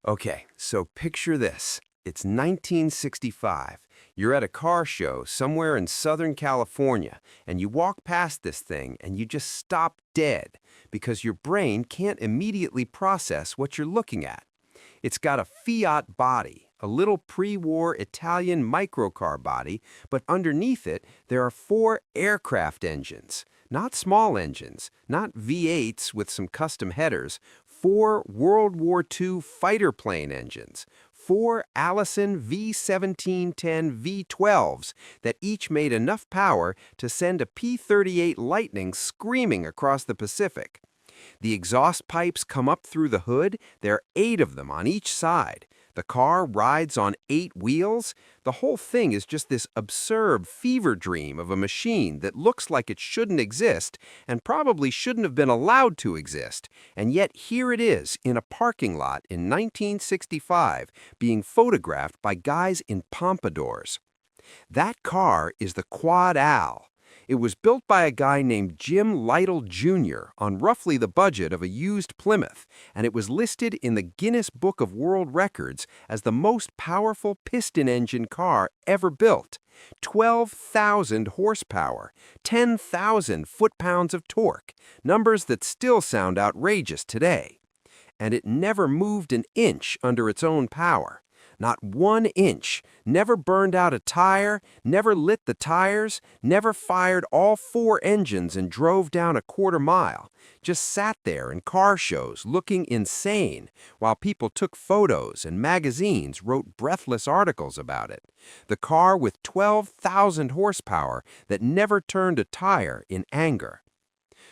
Okay, so picture this. It's 1965. You're at a car show somewhere in Southern California, and you walk past this thing and you just stop dead because your brain can't immediately process what you're looking at. It's got a Fiat body, a little pre-war Italian microcar body, but underneath it, there are four aircraft engines. Not small engines, not V8s with some custom headers, four World War II fighter plane engines, four Allison V1710 V12s that each made enough power to send a P-38 Lightning screaming across the Pacific. The exhaust pipes come up through the hood. There are 8 of them on each side. The car rides on 8 wheels. The whole thing is just this absurd fever dream of a machine that looks like it shouldn't exist and probably shouldn't have been allowed to exist. And yet here it is in a parking lot in 1965 being photographed by guys in pompadours. That car is the Quad Al. It was built by a guy named Jim Lytle Jr. on roughly the budget of a used Plymouth, and it was listed in the Guinness Book of World Records as the most powerful piston engine car ever built. 12,000 horsepower, 10,000 foot-pounds of torque, numbers that still sound outrageous today. And it never moved an inch under its own power. Not 1 inch, never burned out a tire, never lit the tires, never fired all 4 engines and drove down a quarter mile. Just sat there in car shows looking insane while people took photos and magazines wrote breathless articles about it. The car with 12,000 horsepower that never turned a tire in anger.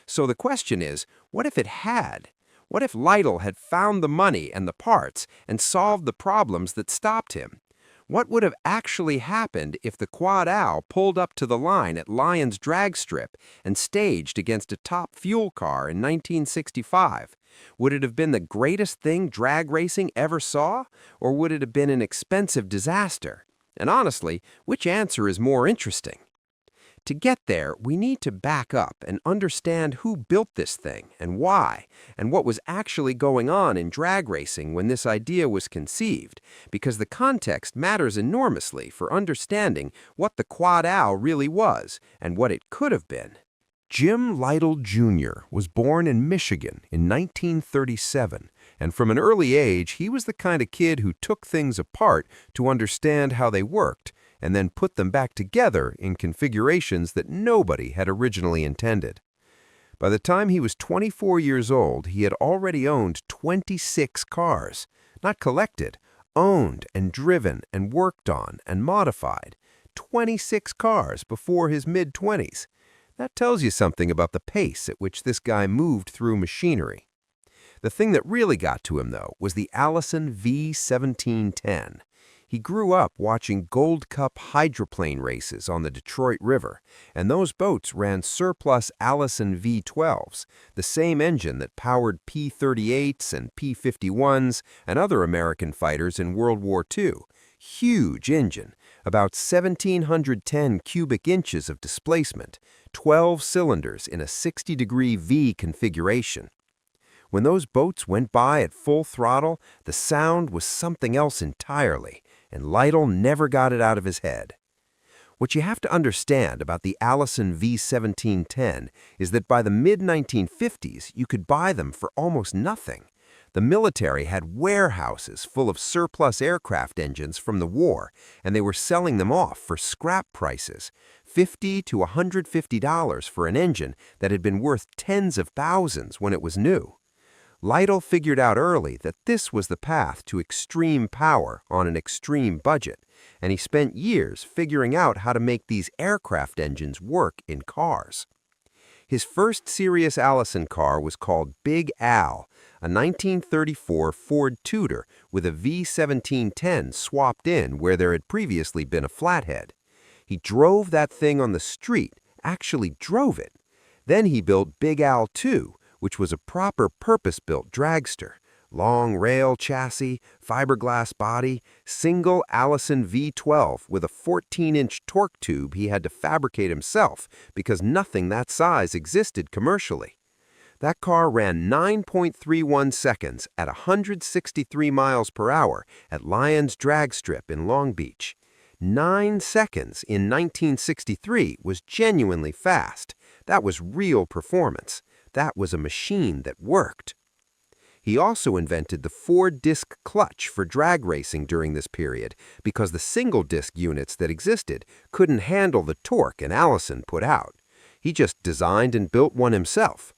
So the question is, what if it had? What if Lytle had found the money and the parts and solved the problems that stopped him? What would have actually happened if the Quad Al pulled up to the line at Lyon's drag strip and staged against a top fuel car in 1965? Would it have been the greatest thing drag racing ever saw, or would it have been an expensive disaster? And honestly, which answer is more interesting? To get there, we need to back up and understand who built this thing and why, and what was actually going on in drag racing when this idea was conceived, because the context matters enormously for understanding what the Quad Al really was and what it could have been. Jim Lytle Jr. was born in Michigan in 1937, and from an early age, he was the kind of kid who took things apart to understand how they worked, and then put them back together in configurations that nobody had originally intended. By the time he was 24 years old, he had already owned 26 cars, not collected, owned and driven and worked on and modified. 26 cars before his mid-20s. That tells you something about the pace at which this guy moved through machinery. The thing that really got to him, though, was the Allison V1710. He grew up watching Gold Cup hydroplane races on the Detroit River, and those boats ran surplus Allison V12s, the same engine that powered P-38s and P-51s and other American fighters in World War II. Huge engine, about 1,710 cubic inches of displacement, 12 cylinders in a 60-degree V configuration. When those boats went by at full throttle, the sound was something else entirely, and Lytle never got it out of his head. What you have to understand about the Allison V1710 is that by the mid-1950s, you could buy them for almost nothing. The military had warehouses full of surplus aircraft engines from the war, and they were selling them off for scrap prices, $50 to $150 for an engine that had been worth tens of thousands when it was new. Lytle figured out early that this was the path to extreme power on an extreme budget, and he spent years figuring out how to make these aircraft engines work in cars. His first serious Allison car was called Big Al, a 1934 Ford Tudor with a V1710 swapped in where there had previously been a flathead. He drove that thing on the street, actually drove it. Then he built Big Al 2, which was a proper purpose-built dragster. Long rail chassis, fiberglass body, single Allison V12 with a 14-inch torque tube he had to fabricate himself because nothing that size existed commercially. That car ran 9.31 seconds at 163 miles per hour at Lyons Drag Strip in Long Beach. 9 seconds in 1963 was genuinely fast. That was real performance. That was a machine that worked. He also invented the 4-disc clutch for drag racing during this period because the single-disc units that existed couldn't handle the torque an Allison put out. He just designed and built one himself.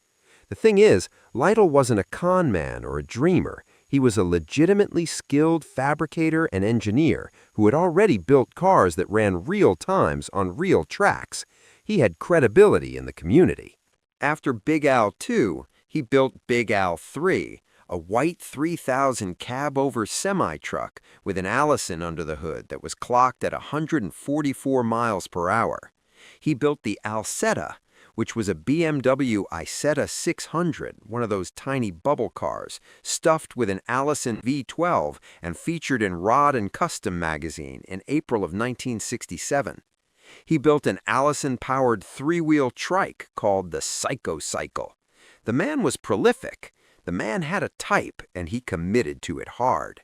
The thing is, Lytle wasn't a con man or a dreamer. He was a legitimately skilled fabricator and engineer who had already built cars that ran real times on real tracks. He had credibility in the community. After Big Al 2, he built Big Al 3, a white 3000 cab-over semi-truck with an Allison under the hood that was clocked at 144 miles per hour. He built the Alcetta, which was a BMW Isetta 600, one of those tiny bubble cars, stuffed with an Allison V12 and featured in Rod and Custom magazine in April of 1967. He built an Allison-powered 3-wheel trike called the Psycho Cycle. The man was prolific. The man had a type, and he committed to it hard.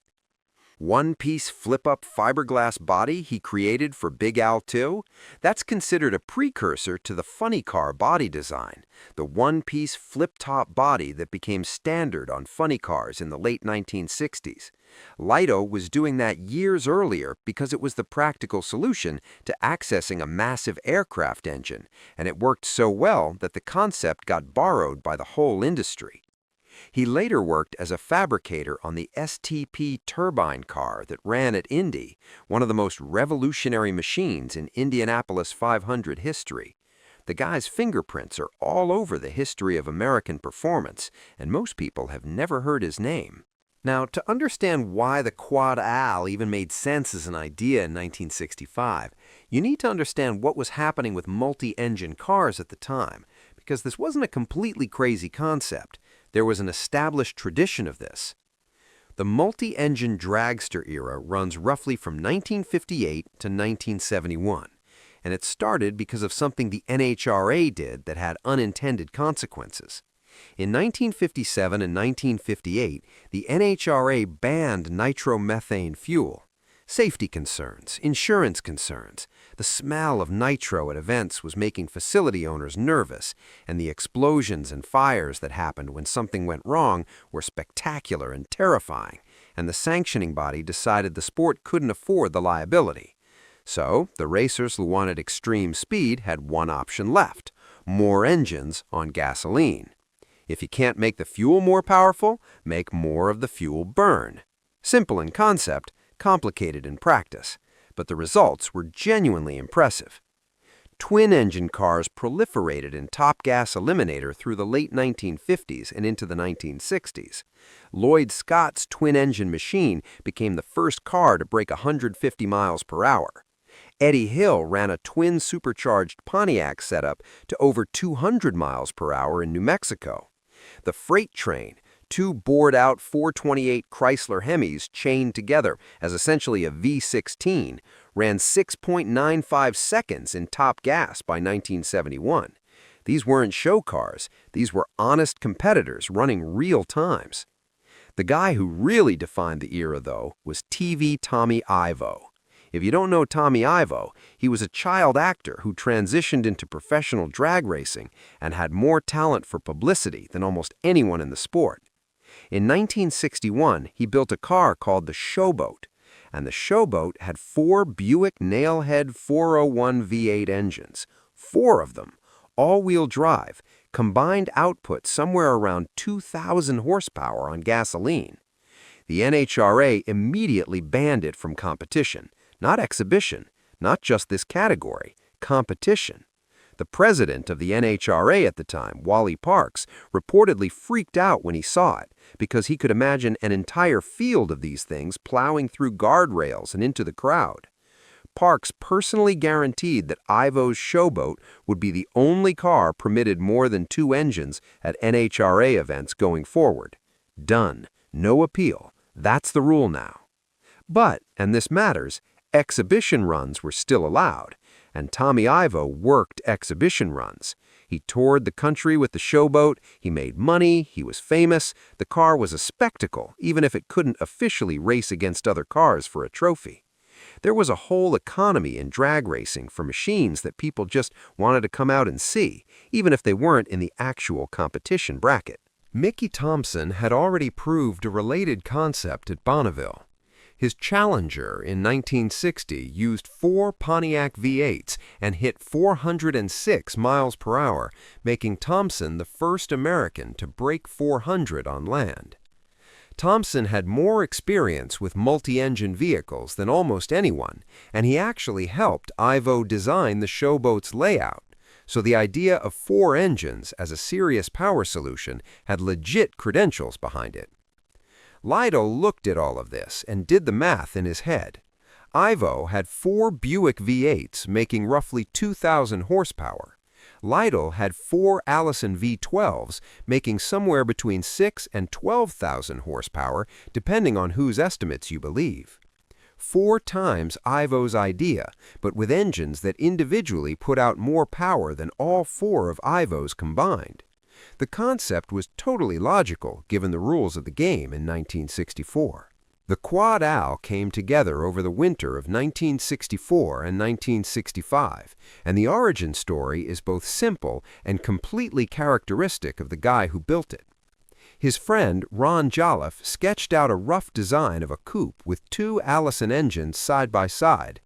One-piece flip-up fiberglass body he created for Big Al 2? That's considered a precursor to the funny car body design, the one-piece flip-top body that became standard on funny cars in the late 1960s. Lytle was doing that years earlier because it was the practical solution to accessing a massive aircraft engine, and it worked so well that the concept got borrowed by the whole industry. He later worked as a fabricator on the STP turbine car that ran at Indy, one of the most revolutionary machines in Indianapolis 500 history. The guy's fingerprints are all over the history of American performance, and most people have never heard his name. Now, to understand why the Quad Al even made sense as an idea in 1965, you need to understand what was happening with multi-engine cars at the time, because this wasn't a completely crazy concept. There was an established tradition of this. The multi-engine dragster era runs roughly from 1958 to 1971, and it started because of something the NHRA did that had unintended consequences. In 1957 and 1958, the NHRA banned nitromethane fuel. Safety concerns, insurance concerns. The smell of nitro at events was making facility owners nervous, and the explosions and fires that happened when something went wrong were spectacular and terrifying, and the sanctioning body decided the sport couldn't afford the liability. So, the racers who wanted extreme speed had one option left: more engines on gasoline. If you can't make the fuel more powerful, make more of the fuel burn. Simple in concept, complicated in practice, but the results were genuinely impressive. Twin-engine cars proliferated in Top Gas Eliminator through the late 1950s and into the 1960s. Lloyd Scott's twin-engine machine became the first car to break 150 miles per hour. Eddie Hill ran a twin-supercharged Pontiac setup to over 200 miles per hour in New Mexico. The freight train, two bored-out 428 Chrysler Hemis chained together as essentially a V16, ran 6.95 seconds in top gas by 1971. These weren't show cars. These were honest competitors running real times. The guy who really defined the era, though, was TV Tommy Ivo. If you don't know Tommy Ivo, he was a child actor who transitioned into professional drag racing and had more talent for publicity than almost anyone in the sport. In 1961, he built a car called the Showboat, and the Showboat had 4 Buick Nailhead 401 V8 engines, 4 of them, all-wheel drive, combined output somewhere around 2,000 horsepower on gasoline. The NHRA immediately banned it from competition, not exhibition, not just this category, competition. The president of the NHRA at the time, Wally Parks, reportedly freaked out when he saw it because he could imagine an entire field of these things plowing through guardrails and into the crowd. Parks personally guaranteed that Ivo's Showboat would be the only car permitted more than 2 engines at NHRA events going forward. Done. No appeal. That's the rule now. But, and this matters, exhibition runs were still allowed, and Tommy Ivo worked exhibition runs. He toured the country with the Showboat, he made money, he was famous, the car was a spectacle, even if it couldn't officially race against other cars for a trophy. There was a whole economy in drag racing for machines that people just wanted to come out and see, even if they weren't in the actual competition bracket. Mickey Thompson had already proved a related concept at Bonneville. His Challenger in 1960 used 4 Pontiac V8s and hit 406 miles per hour, making Thompson the first American to break 400 on land. Thompson had more experience with multi-engine vehicles than almost anyone, and he actually helped Ivo design the Showboat's layout. So the idea of 4 engines as a serious power solution had legit credentials behind it. Lytle looked at all of this and did the math in his head. Ivo had 4 Buick V8s making roughly 2,000 horsepower. Lytle had 4 Allison V12s making somewhere between 6,000 and 12,000 horsepower, depending on whose estimates you believe. 4 times Ivo's idea, but with engines that individually put out more power than all 4 of Ivo's combined. The concept was totally logical given the rules of the game in 1964. The Quad Al came together over the winter of 1964 and 1965, and the origin story is both simple and completely characteristic of the guy who built it. His friend Ron Jolliffe sketched out a rough design of a coupe with 2 Allison engines side by side.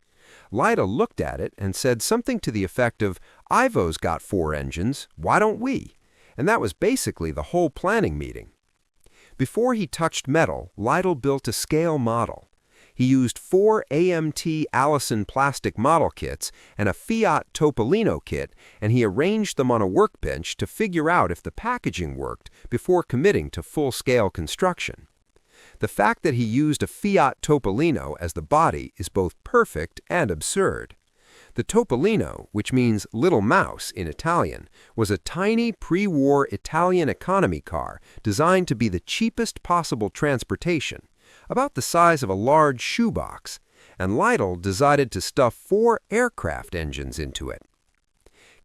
Lytle looked at it and said something to the effect of, "Ivo's got 4 engines, why don't we?" And that was basically the whole planning meeting. Before he touched metal, Lytle built a scale model. He used 4 AMT Allison plastic model kits and a Fiat Topolino kit, and he arranged them on a workbench to figure out if the packaging worked before committing to full-scale construction. The fact that he used a Fiat Topolino as the body is both perfect and absurd. The Topolino, which means little mouse in Italian, was a tiny pre-war Italian economy car designed to be the cheapest possible transportation, about the size of a large shoebox, and Lytle decided to stuff 4 aircraft engines into it.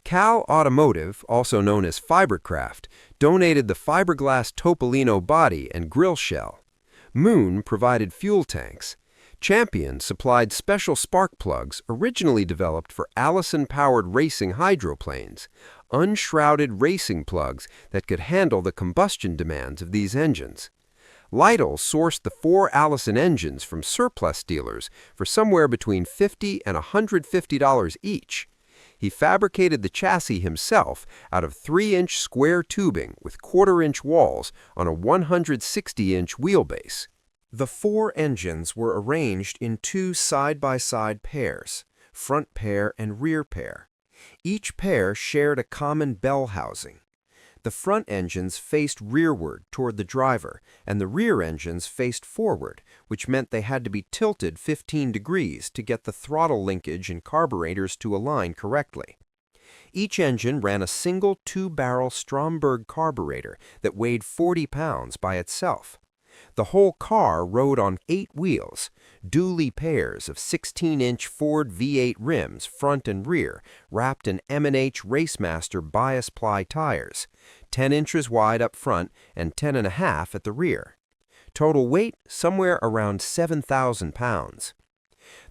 Cal Automotive, also known as Fibercraft, donated the fiberglass Topolino body and grill shell. Moon provided fuel tanks. Champion supplied special spark plugs originally developed for Allison-powered racing hydroplanes, unshrouded racing plugs that could handle the combustion demands of these engines. Lytle sourced the 4 Allison engines from surplus dealers for somewhere between $50 and $150 each. He fabricated the chassis himself out of 3-inch square tubing with 1/4-inch walls on a 160-inch wheelbase. The 4 engines were arranged in 2 side-by-side pairs, front pair and rear pair. Each pair shared a common bell housing. The front engines faced rearward toward the driver, and the rear engines faced forward, which meant they had to be tilted 15 degrees to get the throttle linkage and carburetors to align correctly. Each engine ran a single 2-barrel Stromberg carburetor that weighed 40 pounds by itself. The whole car rode on 8 wheels, dually pairs of 16-inch Ford V8 rims front and rear, wrapped in M&H Racemaster bias ply tires, 10 inches wide up front and 10.5 at the rear. Total weight, somewhere around 7,000 pounds.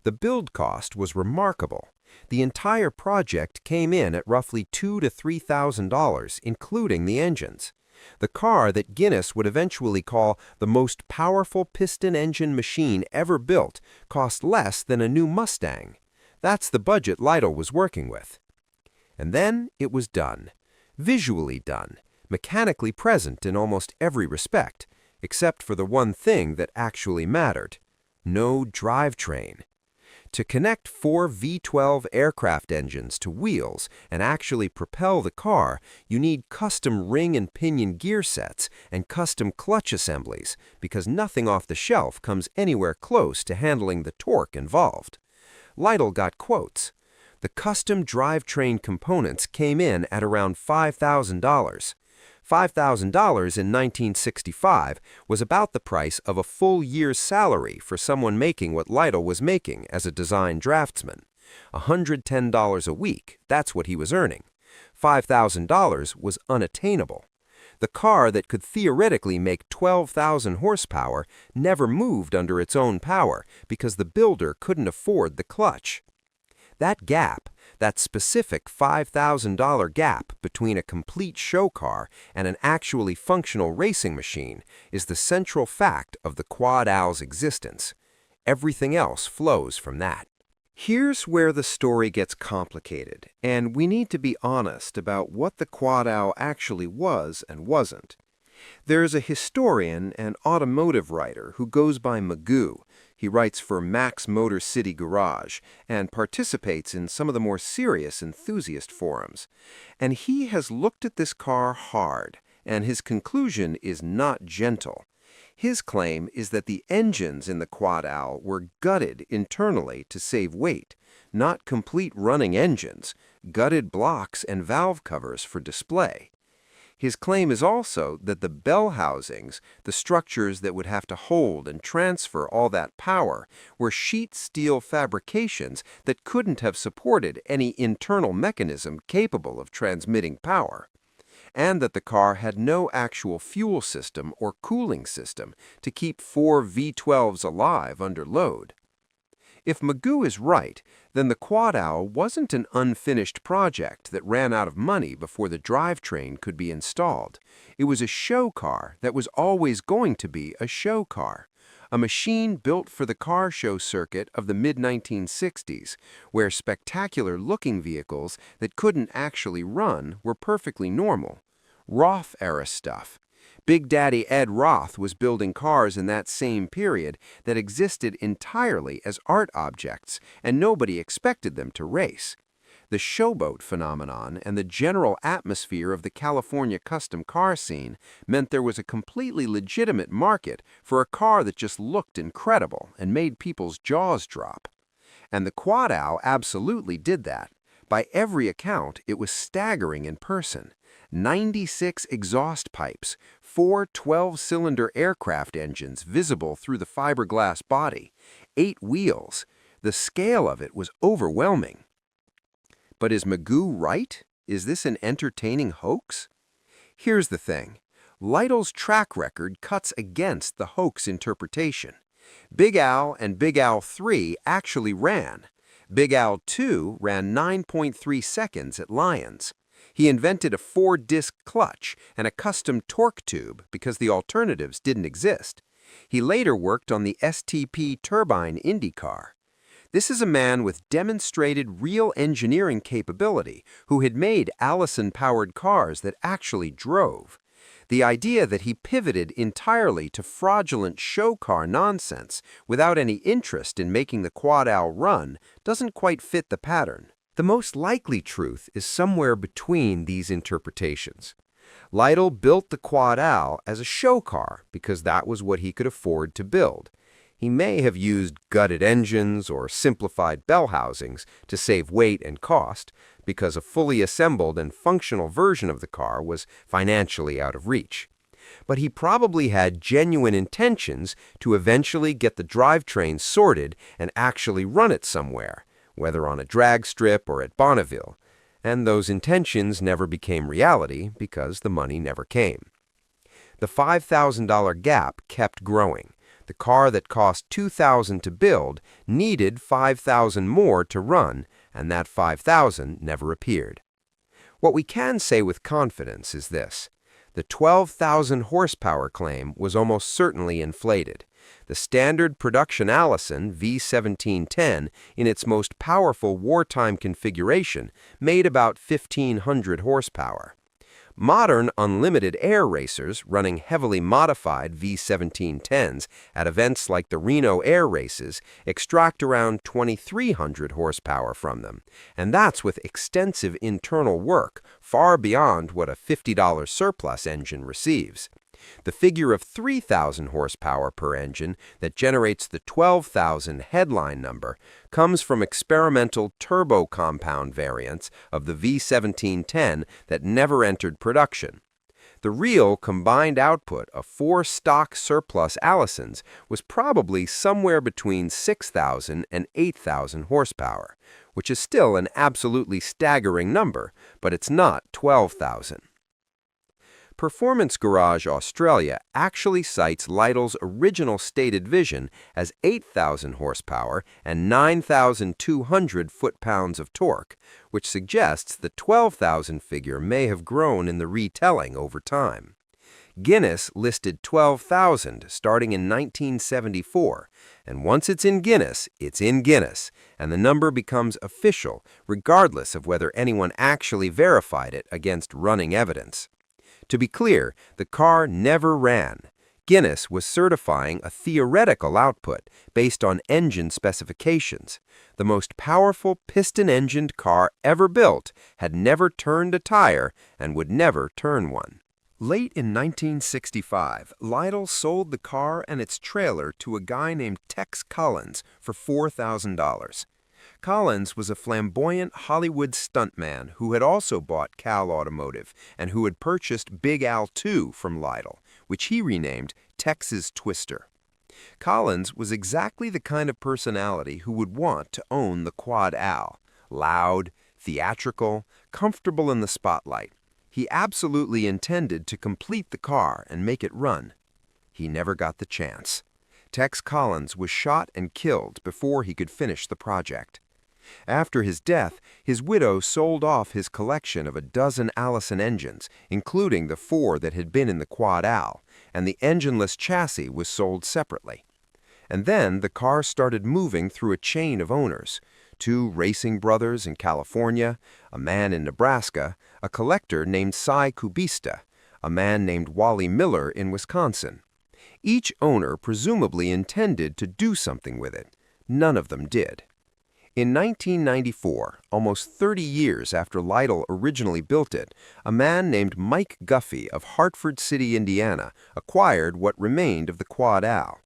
The build cost was remarkable. The entire project came in at roughly $2,000 to $3,000, including the engines. The car that Guinness would eventually call the most powerful piston engine machine ever built cost less than a new Mustang. That's the budget Lytle was working with. And then it was done. Visually done. Mechanically present in almost every respect, except for the one thing that actually mattered. No drivetrain. To connect 4 V12 aircraft engines to wheels and actually propel the car, you need custom ring and pinion gear sets and custom clutch assemblies, because nothing off the shelf comes anywhere close to handling the torque involved. Lytle got quotes. The custom drivetrain components came in at around $5,000. $5,000 in 1965 was about the price of a full year's salary for someone making what Lytle was making as a design draftsman. $110 a week, that's what he was earning. $5,000 was unattainable. The car that could theoretically make 12,000 horsepower never moved under its own power because the builder couldn't afford the clutch. That gap, that specific $5,000 gap between a complete show car and an actually functional racing machine, is the central fact of the Quad Owl's existence. Everything else flows from that. Here's where the story gets complicated, and we need to be honest about what the Quad Owl actually was and wasn't. There's a historian and automotive writer who goes by Magoo. He writes for Mac's Motor City Garage and participates in some of the more serious enthusiast forums. And he has looked at this car hard, and his conclusion is not gentle. His claim is that the engines in the Quad Owl were gutted internally to save weight, not complete running engines, gutted blocks and valve covers for display. His claim is also that the bell housings, the structures that would have to hold and transfer all that power, were sheet steel fabrications that couldn't have supported any internal mechanism capable of transmitting power, and that the car had no actual fuel system or cooling system to keep 4 V12s alive under load. If Magoo is right, then the Quad Owl wasn't an unfinished project that ran out of money before the drivetrain could be installed. It was a show car that was always going to be a show car, a machine built for the car show circuit of the mid-1960s, where spectacular-looking vehicles that couldn't actually run were perfectly normal. Roth-era stuff. Big Daddy Ed Roth was building cars in that same period that existed entirely as art objects, and nobody expected them to race. The showboat phenomenon and the general atmosphere of the California custom car scene meant there was a completely legitimate market for a car that just looked incredible and made people's jaws drop. And the Quad Owl absolutely did that. By every account, it was staggering in person. 96 exhaust pipes, 4 12-cylinder aircraft engines visible through the fiberglass body, 8 wheels. The scale of it was overwhelming. But is Magoo right? Is this an entertaining hoax? Here's the thing. Lytle's track record cuts against the hoax interpretation. Big Al and Big Al 3 actually ran. Big Al 2 ran 9.3 seconds at Lyons. He invented a 4-disc clutch and a custom torque tube because the alternatives didn't exist. He later worked on the STP turbine Indy car. This is a man with demonstrated real engineering capability who had made Allison-powered cars that actually drove. The idea that he pivoted entirely to fraudulent show car nonsense without any interest in making the Quad Owl run doesn't quite fit the pattern. The most likely truth is somewhere between these interpretations. Lytle built the Quad Owl as a show car because that was what he could afford to build. He may have used gutted engines or simplified bell housings to save weight and cost because a fully assembled and functional version of the car was financially out of reach. But he probably had genuine intentions to eventually get the drivetrain sorted and actually run it somewhere, whether on a drag strip or at Bonneville, and those intentions never became reality because the money never came. The $5,000 gap kept growing. The car that cost $2,000 to build needed $5,000 more to run, and that $5,000 never appeared. What we can say with confidence is this. The 12,000 horsepower claim was almost certainly inflated. The standard production Allison V1710 in its most powerful wartime configuration made about 1,500 horsepower. Modern unlimited air racers running heavily modified V1710s at events like the Reno Air Races extract around 2,300 horsepower from them, and that's with extensive internal work far beyond what a $50 surplus engine receives. The figure of 3,000 horsepower per engine that generates the 12,000 headline number comes from experimental turbo compound variants of the V1710 that never entered production. The real combined output of 4 stock surplus Allisons was probably somewhere between 6,000 and 8,000 horsepower, which is still an absolutely staggering number, but it's not 12,000. Performance Garage Australia actually cites Lytle's original stated vision as 8,000 horsepower and 9,200 foot-pounds of torque, which suggests the 12,000 figure may have grown in the retelling over time. Guinness listed 12,000 starting in 1974, and once it's in Guinness, and the number becomes official regardless of whether anyone actually verified it against running evidence. To be clear, the car never ran. Guinness was certifying a theoretical output based on engine specifications. The most powerful piston-engined car ever built had never turned a tire and would never turn one. Late in 1965, Lytle sold the car and its trailer to a guy named Tex Collins for $4,000. Collins was a flamboyant Hollywood stuntman who had also bought Cal Automotive and who had purchased Big Al II from Lytle, which he renamed Tex's Twister. Collins was exactly the kind of personality who would want to own the Quad Al. Loud, theatrical, comfortable in the spotlight. He absolutely intended to complete the car and make it run. He never got the chance. Tex Collins was shot and killed before he could finish the project. After his death, his widow sold off his collection of a dozen Allison engines, including the 4 that had been in the Quad Al, and the engineless chassis was sold separately. And then the car started moving through a chain of owners: 2 racing brothers in California, a man in Nebraska, a collector named Cy Kubista, a man named Wally Miller in Wisconsin. Each owner presumably intended to do something with it. None of them did. In 1994, almost 30 years after Lytle originally built it, a man named Mike Guffey of Hartford City, Indiana, acquired what remained of the Quad Al.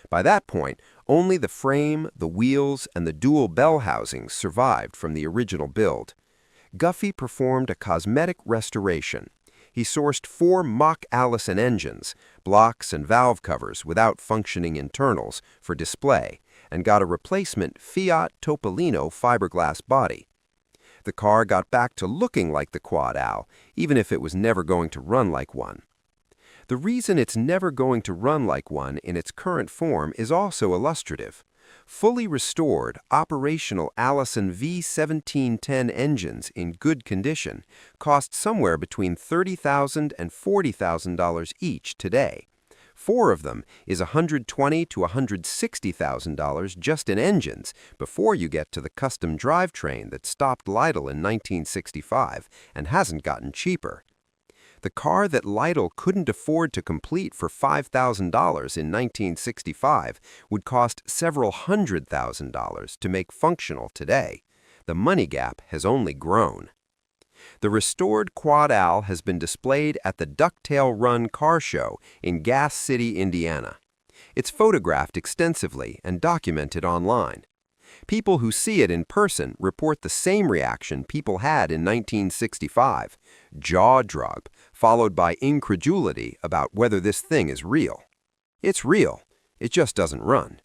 By that point, only the frame, the wheels, and the dual bell housings survived from the original build. Guffey performed a cosmetic restoration. He sourced 4 mock Allison engines, blocks and valve covers without functioning internals, for display, and got a replacement Fiat Topolino fiberglass body. The car got back to looking like the Quad Al, even if it was never going to run like one. The reason it's never going to run like one in its current form is also illustrative. Fully restored, operational Allison V1710 engines in good condition cost somewhere between $30,000 and $40,000 each today. 4 of them is $120,000 to $160,000 just in engines before you get to the custom drivetrain that stopped Lytle in 1965 and hasn't gotten cheaper. The car that Lytle couldn't afford to complete for $5,000 in 1965 would cost several $100,000 to make functional today. The money gap has only grown. The restored Quad Al has been displayed at the Ducktail Run Car Show in Gas City, Indiana. It's photographed extensively and documented online. People who see it in person report the same reaction people had in 1965, jaw drop, followed by incredulity about whether this thing is real. It's real. It just doesn't run.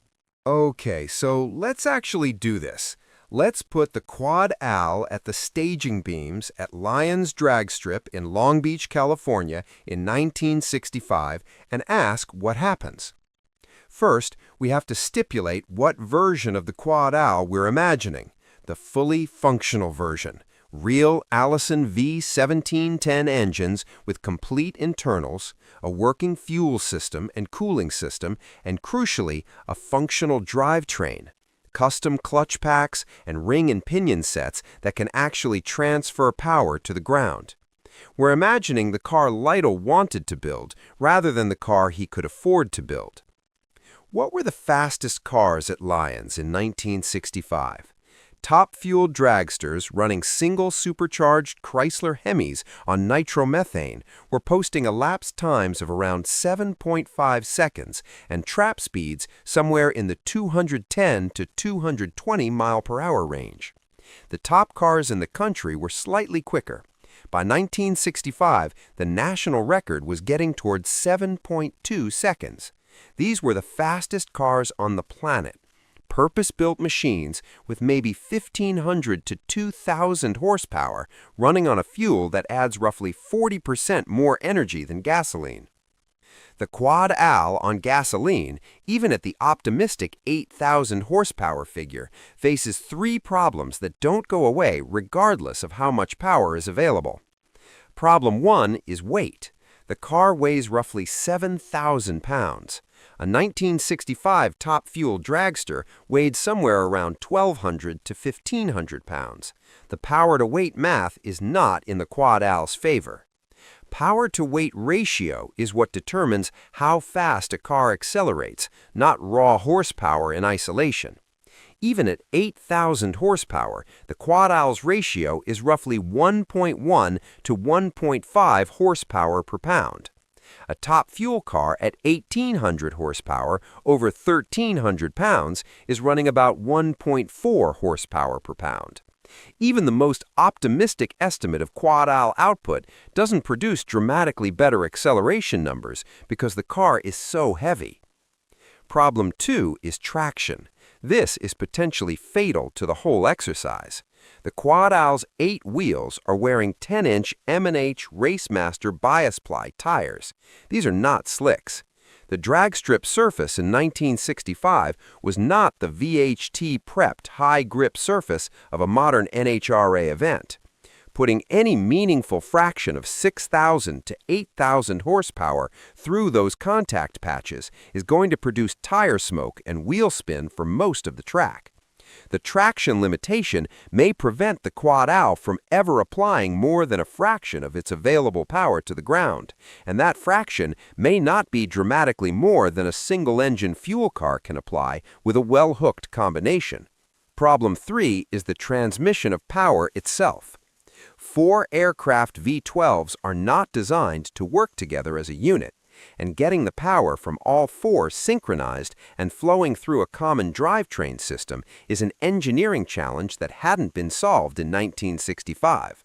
Okay, so let's actually do this. Let's put the Quad Al at the staging beams at Lyons Drag Strip in Long Beach, California in 1965 and ask what happens. First, we have to stipulate what version of the Quad Al we're imagining, the fully functional version. Real Allison V1710 engines with complete internals, a working fuel system and cooling system, and crucially, a functional drivetrain. Custom clutch packs and ring and pinion sets that can actually transfer power to the ground. We're imagining the car Lytle wanted to build rather than the car he could afford to build. What were the fastest cars at Lyons in 1965? Top-fueled dragsters running single supercharged Chrysler Hemis on nitromethane were posting elapsed times of around 7.5 seconds and trap speeds somewhere in the 210 to 220 mile-per-hour range. The top cars in the country were slightly quicker. By 1965, the national record was getting towards 7.2 seconds. These were the fastest cars on the planet. Purpose-built machines with maybe 1,500 to 2,000 horsepower running on a fuel that adds roughly 40% more energy than gasoline. The Quad Al on gasoline, even at the optimistic 8,000 horsepower figure, faces three problems that don't go away regardless of how much power is available. Problem one is weight. The car weighs roughly 7,000 pounds. A 1965 top fuel dragster weighed somewhere around 1,200 to 1,500 pounds. The power-to-weight math is not in the Quad Al's favor. Power-to-weight ratio is what determines how fast a car accelerates, not raw horsepower in isolation. Even at 8,000 horsepower, the Quad Al's ratio is roughly 1.1 to 1.5 horsepower per pound. A top fuel car at 1,800 horsepower over 1,300 pounds is running about 1.4 horsepower per pound. Even the most optimistic estimate of Quad Al output doesn't produce dramatically better acceleration numbers because the car is so heavy. Problem two is traction. This is potentially fatal to the whole exercise. The Quad Al's 8 wheels are wearing 10-inch M&H Racemaster bias ply tires. These are not slicks. The drag strip surface in 1965 was not the VHT-prepped high-grip surface of a modern NHRA event. Putting any meaningful fraction of 6,000 to 8,000 horsepower through those contact patches is going to produce tire smoke and wheel spin for most of the track. The traction limitation may prevent the Quad Al from ever applying more than a fraction of its available power to the ground, and that fraction may not be dramatically more than a single-engine fuel car can apply with a well-hooked combination. Problem 3 is the transmission of power itself. 4 aircraft V12s are not designed to work together as a unit, and getting the power from all 4 synchronized and flowing through a common drivetrain system is an engineering challenge that hadn't been solved in 1965.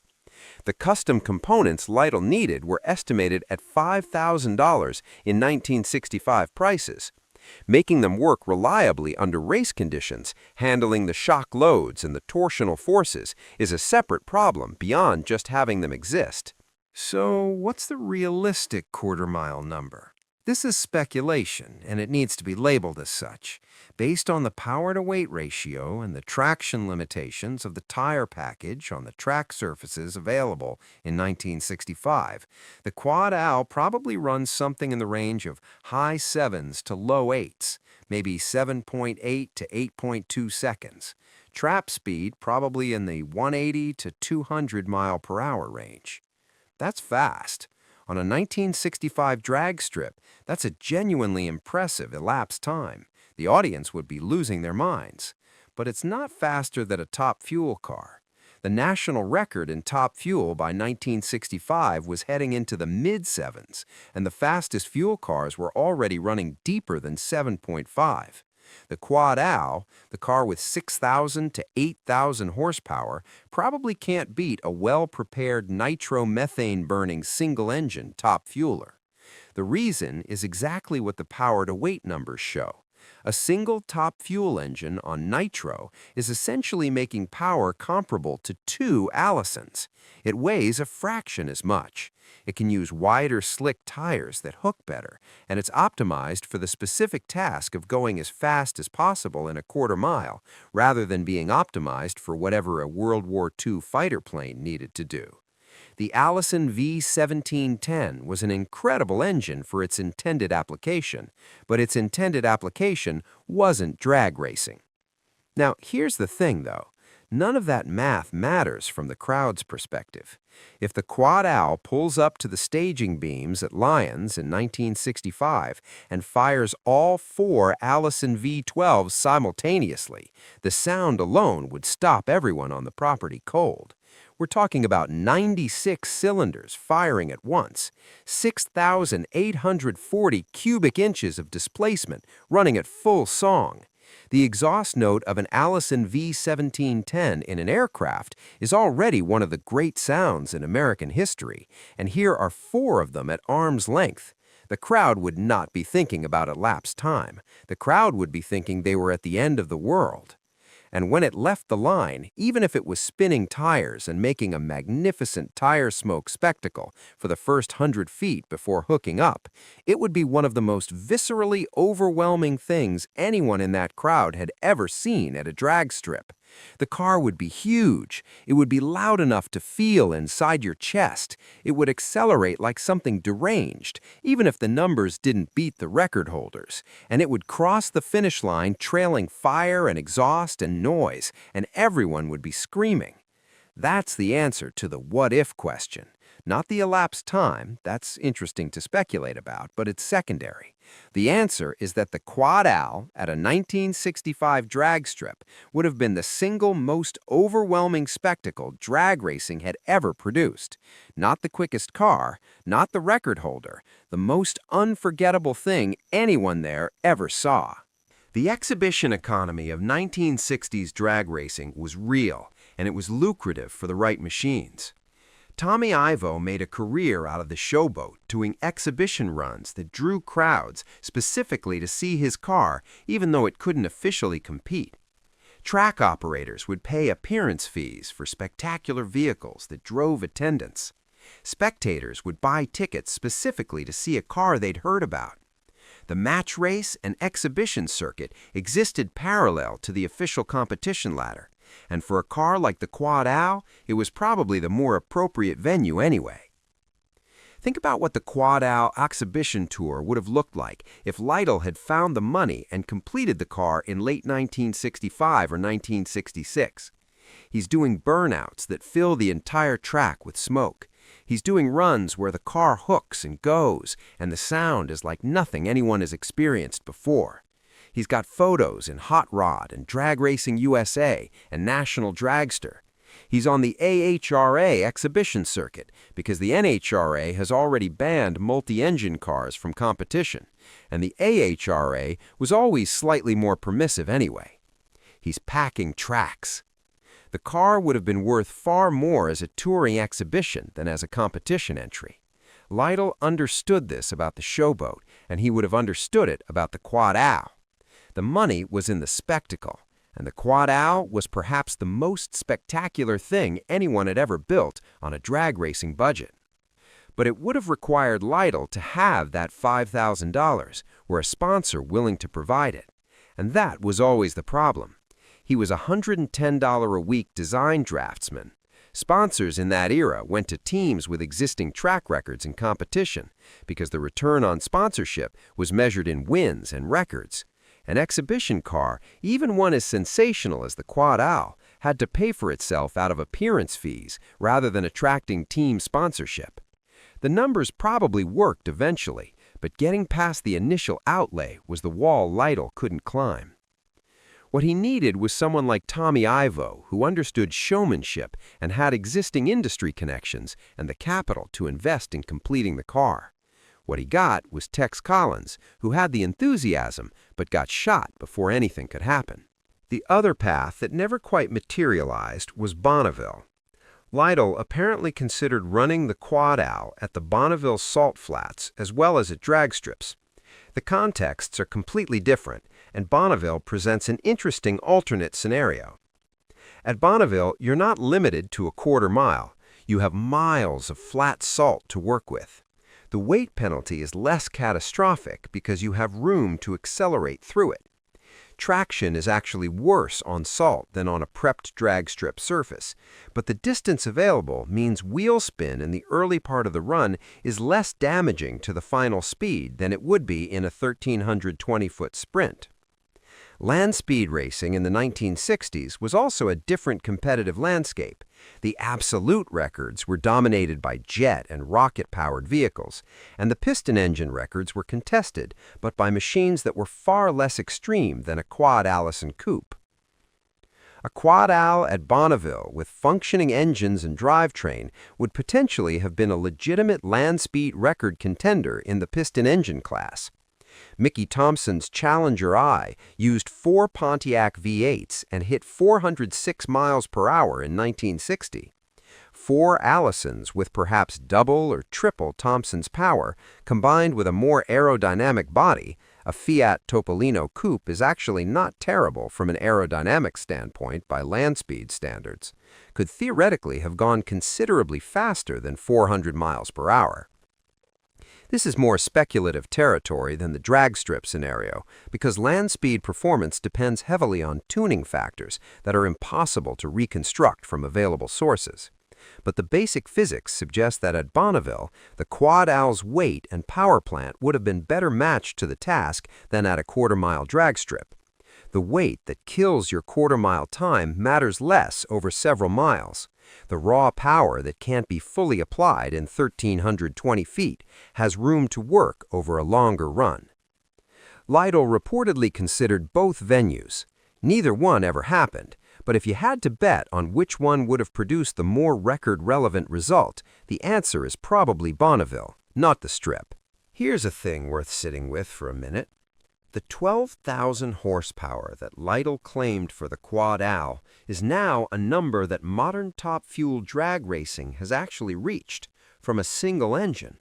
The custom components Lytle needed were estimated at $5,000 in 1965 prices. Making them work reliably under race conditions, handling the shock loads and the torsional forces, is a separate problem beyond just having them exist. So, what's the realistic quarter-mile number? This is speculation, and it needs to be labeled as such. Based on the power-to-weight ratio and the traction limitations of the tire package on the track surfaces available in 1965, the Quad Al probably runs something in the range of high 7s to low 8s, maybe 7.8 to 8.2 seconds. Trap speed probably in the 180 to 200 mile per hour range. That's fast. On a 1965 drag strip, that's a genuinely impressive elapsed time. The audience would be losing their minds. But it's not faster than a top fuel car. The national record in top fuel by 1965 was heading into the mid-7s, and the fastest fuel cars were already running deeper than 7.5. The Quad Al, the car with 6,000 to 8,000 horsepower, probably can't beat a well-prepared nitromethane-burning single-engine top fueler. The reason is exactly what the power-to-weight numbers show. A single top fuel engine on nitro is essentially making power comparable to 2 Allisons. It weighs a fraction as much. It can use wider, slick tires that hook better, and it's optimized for the specific task of going as fast as possible in a quarter mile, rather than being optimized for whatever a World War II fighter plane needed to do. The Allison V1710 was an incredible engine for its intended application, but its intended application wasn't drag racing. Now, here's the thing, though. None of that math matters from the crowd's perspective. If the Quad Al pulls up to the staging beams at Lyons in 1965 and fires all 4 Allison V12s simultaneously, the sound alone would stop everyone on the property cold. We're talking about 96 cylinders firing at once, 6,840 cubic inches of displacement running at full song. The exhaust note of an Allison V1710 in an aircraft is already one of the great sounds in American history, and here are 4 of them at arm's length. The crowd would not be thinking about elapsed time. The crowd would be thinking they were at the end of the world. And when it left the line, even if it was spinning tires and making a magnificent tire smoke spectacle for the first 100 feet before hooking up, it would be one of the most viscerally overwhelming things anyone in that crowd had ever seen at a drag strip. The car would be huge. It would be loud enough to feel inside your chest. It would accelerate like something deranged, even if the numbers didn't beat the record holders. And it would cross the finish line trailing fire and exhaust and noise, and everyone would be screaming. That's the answer to the what-if question. Not the elapsed time, that's interesting to speculate about, but it's secondary. The answer is that the Quad Al at a 1965 drag strip would have been the single most overwhelming spectacle drag racing had ever produced. Not the quickest car, not the record holder, the most unforgettable thing anyone there ever saw. The exhibition economy of 1960s drag racing was real, and it was lucrative for the right machines. Tommy Ivo made a career out of the Showboat, doing exhibition runs that drew crowds specifically to see his car, even though it couldn't officially compete. Track operators would pay appearance fees for spectacular vehicles that drove attendance. Spectators would buy tickets specifically to see a car they'd heard about. The match race and exhibition circuit existed parallel to the official competition ladder. And for a car like the Quad Al, it was probably the more appropriate venue anyway. Think about what the Quad Al exhibition tour would have looked like if Lytle had found the money and completed the car in late 1965 or 1966. He's doing burnouts that fill the entire track with smoke. He's doing runs where the car hooks and goes, and the sound is like nothing anyone has experienced before. He's got photos in Hot Rod and Drag Racing USA and National Dragster. He's on the AHRA exhibition circuit because the NHRA has already banned multi-engine cars from competition, and the AHRA was always slightly more permissive anyway. He's packing tracks. The car would have been worth far more as a touring exhibition than as a competition entry. Lytle understood this about the Showboat, and he would have understood it about the Quad Al. The money was in the spectacle, and the Quad Al was perhaps the most spectacular thing anyone had ever built on a drag racing budget. But it would have required Lytle to have that $5,000 or a sponsor willing to provide it, and that was always the problem. He was a $110 a week design draftsman. Sponsors in that era went to teams with existing track records in competition because the return on sponsorship was measured in wins and records. An exhibition car, even one as sensational as the Quad Al, had to pay for itself out of appearance fees rather than attracting team sponsorship. The numbers probably worked eventually, but getting past the initial outlay was the wall Lytle couldn't climb. What he needed was someone like Tommy Ivo, who understood showmanship and had existing industry connections and the capital to invest in completing the car. What he got was Tex Collins, who had the enthusiasm but got shot before anything could happen. The other path that never quite materialized was Bonneville. Lytle apparently considered running the Quad Al at the Bonneville salt flats as well as at drag strips. The contexts are completely different, and Bonneville presents an interesting alternate scenario. At Bonneville, you're not limited to a quarter mile. You have miles of flat salt to work with. The weight penalty is less catastrophic because you have room to accelerate through it. Traction is actually worse on salt than on a prepped drag strip surface, but the distance available means wheel spin in the early part of the run is less damaging to the final speed than it would be in a 1,320-foot sprint. Land speed racing in the 1960s was also a different competitive landscape. The absolute records were dominated by jet and rocket-powered vehicles, and the piston engine records were contested, but by machines that were far less extreme than a Quad Allison coupe. A Quad Al at Bonneville with functioning engines and drivetrain would potentially have been a legitimate land speed record contender in the piston engine class. Mickey Thompson's Challenger I used 4 Pontiac V8s and hit 406 miles per hour in 1960. 4 Allisons with perhaps double or triple Thompson's power, combined with a more aerodynamic body, a Fiat Topolino coupe is actually not terrible from an aerodynamic standpoint by land speed standards, could theoretically have gone considerably faster than 400 miles per hour. This is more speculative territory than the drag strip scenario, because land speed performance depends heavily on tuning factors that are impossible to reconstruct from available sources. But the basic physics suggest that at Bonneville, the Quad Owl's weight and power plant would have been better matched to the task than at a quarter-mile drag strip. The weight that kills your quarter-mile time matters less over several miles. The raw power that can't be fully applied in 1,320 feet has room to work over a longer run. Lytle reportedly considered both venues. Neither one ever happened, but if you had to bet on which one would have produced the more record-relevant result, the answer is probably Bonneville, not the Strip. Here's a thing worth sitting with for a minute. The 12,000 horsepower that Lytle claimed for the Quad Owl is now a number that modern top-fuel drag racing has actually reached from a single engine.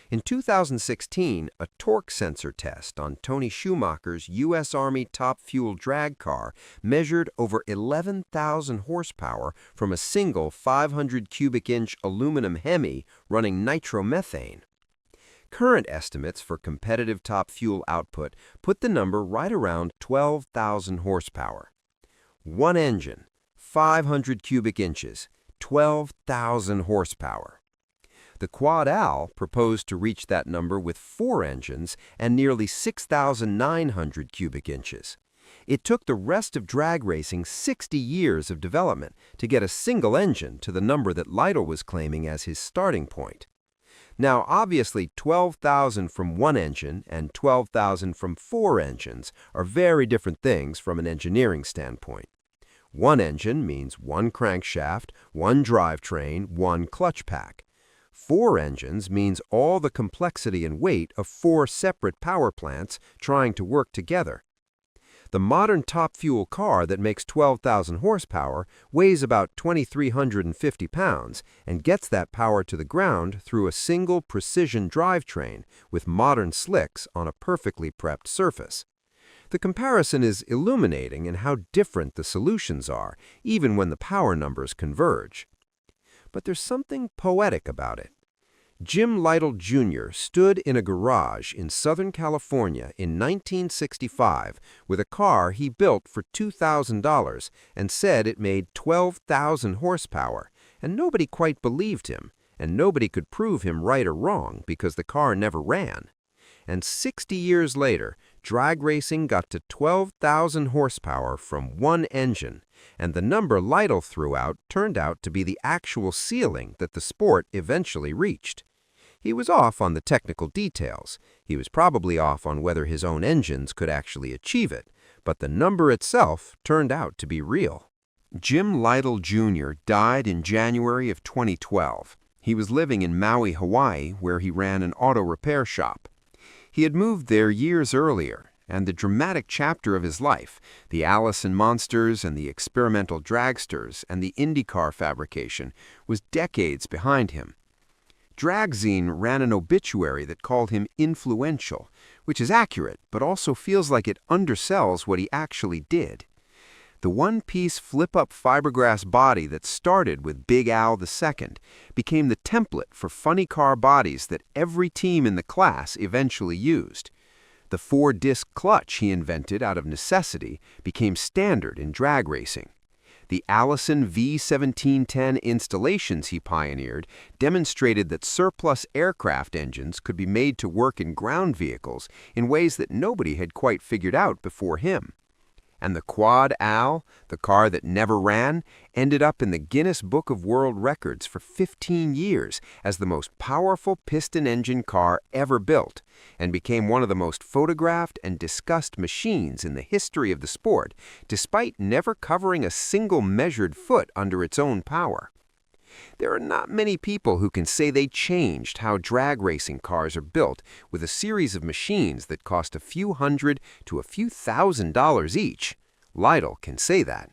In 2016, a torque sensor test on Tony Schumacher's U.S. Army top-fuel drag car measured over 11,000 horsepower from a single 500 cubic inch aluminum Hemi running nitromethane. Current estimates for competitive top-fuel output put the number right around 12,000 horsepower. One engine, 500 cubic inches, 12,000 horsepower. The Quad Owl proposed to reach that number with 4 engines and nearly 6,900 cubic inches. It took the rest of drag racing 60 years of development to get a single engine to the number that Lytle was claiming as his starting point. Now, obviously, 12,000 from one engine and 12,000 from 4 engines are very different things from an engineering standpoint. One engine means one crankshaft, one drivetrain, one clutch pack. 4 engines means all the complexity and weight of 4 separate power plants trying to work together. The modern top-fuel car that makes 12,000 horsepower weighs about 2,350 pounds and gets that power to the ground through a single precision drivetrain with modern slicks on a perfectly prepped surface. The comparison is illuminating in how different the solutions are, even when the power numbers converge. But there's something poetic about it. Jim Lytle Jr. stood in a garage in Southern California in 1965 with a car he built for $2,000 and said it made 12,000 horsepower, and nobody quite believed him, and nobody could prove him right or wrong because the car never ran. And 60 years later, drag racing got to 12,000 horsepower from one engine, and the number Lytle threw out turned out to be the actual ceiling that the sport eventually reached. He was off on the technical details. He was probably off on whether his own engines could actually achieve it, but the number itself turned out to be real. Jim Lytle Jr. died in January of 2012. He was living in Maui, Hawaii, where he ran an auto repair shop. He had moved there years earlier, and the dramatic chapter of his life, the Allison Monsters and the experimental dragsters and the IndyCar fabrication, was decades behind him. Dragzine ran an obituary that called him influential, which is accurate, but also feels like it undersells what he actually did. The one-piece flip-up fiberglass body that started with Big Al II became the template for funny car bodies that every team in the class eventually used. The 4-disc clutch he invented out of necessity became standard in drag racing. The Allison V1710 installations he pioneered demonstrated that surplus aircraft engines could be made to work in ground vehicles in ways that nobody had quite figured out before him. And the Quad Owl, the car that never ran, ended up in the Guinness Book of World Records for 15 years as the most powerful piston engine car ever built, and became one of the most photographed and discussed machines in the history of the sport, despite never covering a single measured foot under its own power. There are not many people who can say they changed how drag racing cars are built with a series of machines that cost a few hundred to a few $1,000s each. Lytle can say that.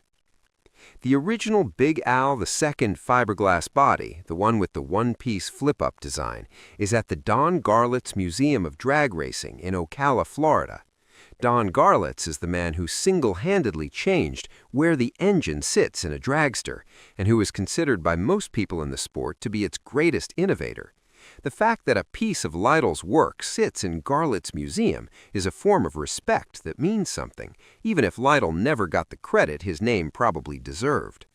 The original Big Al II fiberglass body, the one with the one-piece flip-up design, is at the Don Garlits Museum of Drag Racing in Ocala, Florida. Don Garlits is the man who single-handedly changed where the engine sits in a dragster, and who is considered by most people in the sport to be its greatest innovator. The fact that a piece of Lytle's work sits in Garlits' museum is a form of respect that means something, even if Lytle never got the credit his name probably deserved.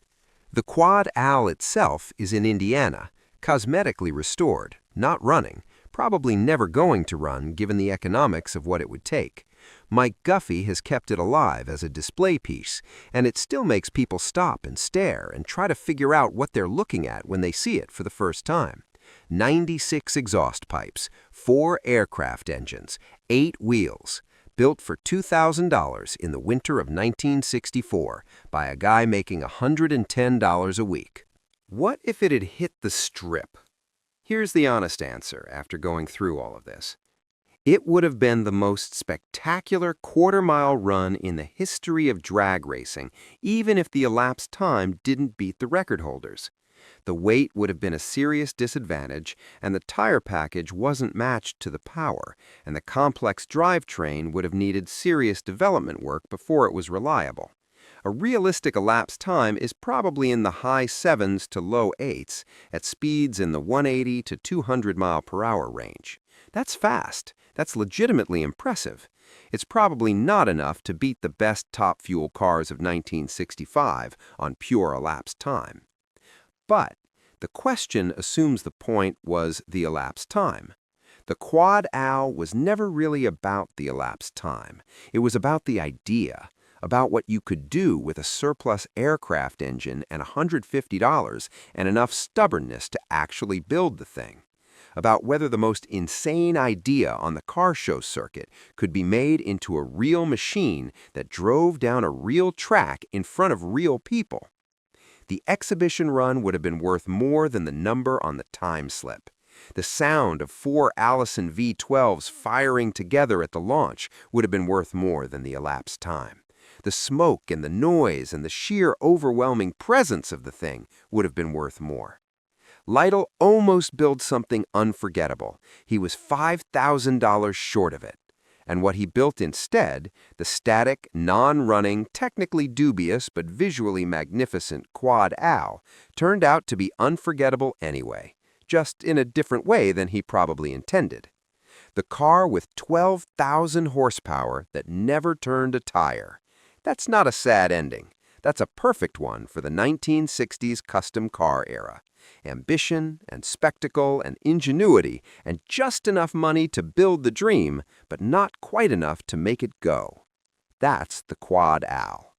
The Quad Al itself is in Indiana, cosmetically restored, not running, probably never going to run given the economics of what it would take. Mike Guffey has kept it alive as a display piece, and it still makes people stop and stare and try to figure out what they're looking at when they see it for the first time. 96 exhaust pipes, 4 aircraft engines, 8 wheels, built for $2,000 in the winter of 1964 by a guy making $110 a week. What if it had hit the strip? Here's the honest answer after going through all of this. It would have been the most spectacular quarter-mile run in the history of drag racing, even if the elapsed time didn't beat the record holders. The weight would have been a serious disadvantage, and the tire package wasn't matched to the power, and the complex drivetrain would have needed serious development work before it was reliable. A realistic elapsed time is probably in the high 7s to low 8s, at speeds in the 180 to 200 mile per hour range. That's fast. That's legitimately impressive. It's probably not enough to beat the best top fuel cars of 1965 on pure elapsed time. But the question assumes the point was the elapsed time. The Quad Al was never really about the elapsed time. It was about the idea, about what you could do with a surplus aircraft engine and $150 and enough stubbornness to actually build the thing. About whether the most insane idea on the car show circuit could be made into a real machine that drove down a real track in front of real people. The exhibition run would have been worth more than the number on the time slip. The sound of 4 Allison V12s firing together at the launch would have been worth more than the elapsed time. The smoke and the noise and the sheer overwhelming presence of the thing would have been worth more. Lytle almost built something unforgettable. He was $5,000 short of it. And what he built instead, the static, non-running, technically dubious but visually magnificent Quad Al, turned out to be unforgettable anyway, just in a different way than he probably intended. The car with 12,000 horsepower that never turned a tire. That's not a sad ending. That's a perfect one for the 1960s custom car era. Ambition and spectacle and ingenuity and just enough money to build the dream, but not quite enough to make it go. That's the Quad Al.